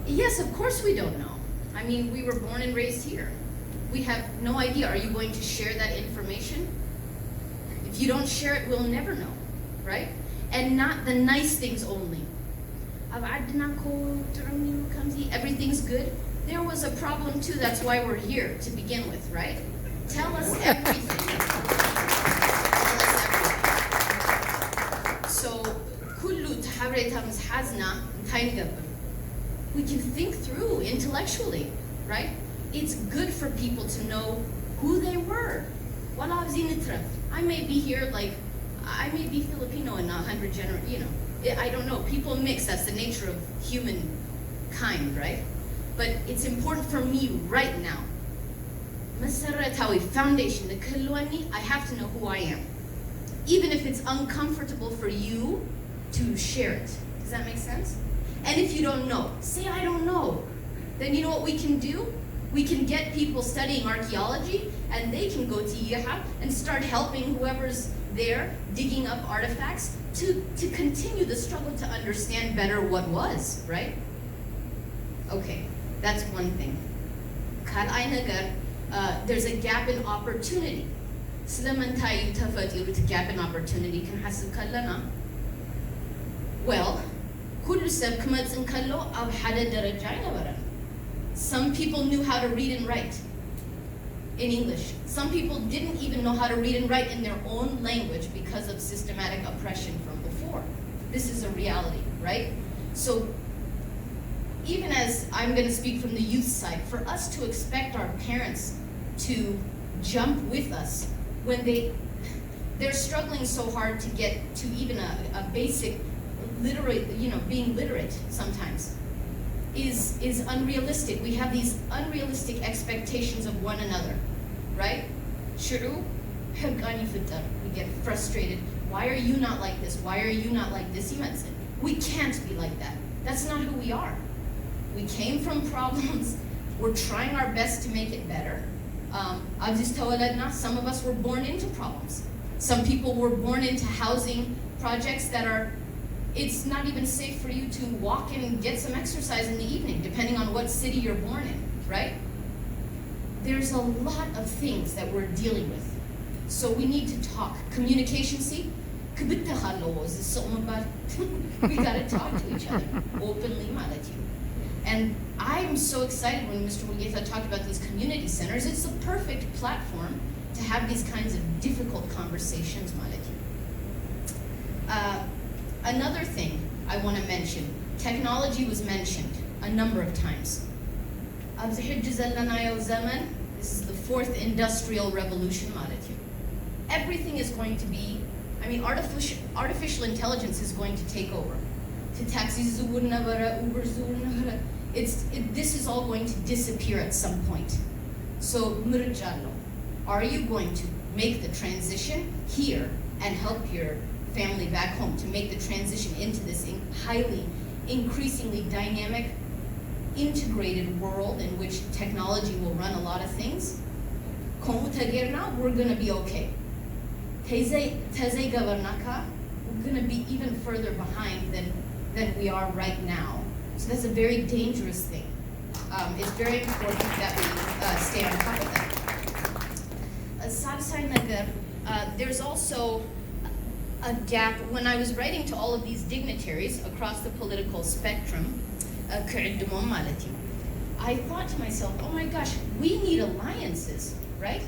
Yes, of course we don't know. I mean, we were born and raised here. We have no idea. Are you going to share that information? If you don't share it, we'll never know, right? And not the nice things only. Everything's good. There was a problem too, that's why we're here to begin with, right? Tell us everything. So, we can think through intellectually, right? It's good for people to know who they were. I may be here, like, I may be Filipino in 100 generations, I don't know. People mix, that's the nature of humankind, right? But it's important for me right now. Foundation, I have to know who I am. Even if it's uncomfortable for you to share it. Does that make sense? And if you don't know, say I don't know. Then you know what we can do? We can get people studying archaeology, and they can go to Yahab and start helping whoever's there, digging up artifacts to continue the struggle to understand better what was, right? Okay, that's one thing. There's a gap in opportunity. Gap in opportunity can hasib kallana. Well, some people knew how to read and write in English. Some people didn't even know how to read and write in their own language because of systematic oppression from before. This is a reality, right? So even as I'm going to speak from the youth side, for us to expect our parents to jump with us when they're struggling so hard to get to even a basic literate, being literate sometimes is unrealistic. We have these unrealistic expectations of one another, right? We get frustrated. Why are you not like this? Why are you not like this? We can't be like that. That's not who we are. We came from problems. We're trying our best to make it better. Some of us were born into problems. Some people were born into housing projects that it's not even safe for you to walk in and get some exercise in the evening, depending on what city you're born in, right? There's a lot of things that we're dealing with. So we need to talk. Communication, see? We gotta talk to each other openly, and I'm so excited when Mr. Wugeta talked about these community centers. It's the perfect platform to have these kinds of difficult conversations, Another thing I want to mention, technology was mentioned a number of times. This is the fourth industrial revolution. Everything is going to be, artificial intelligence is going to take over. Taxis, this is all going to disappear at some point. So, are you going to make the transition here and help your family back home to make the transition into this increasingly dynamic, integrated world in which technology will run a lot of things? We're gonna be okay. We're gonna be even further behind than we are right now. So that's a very dangerous thing. It's very important that we stay on top of that. There's also a gap. When I was writing to all of these dignitaries across the political spectrum, I thought to myself, oh my gosh, we need alliances, right?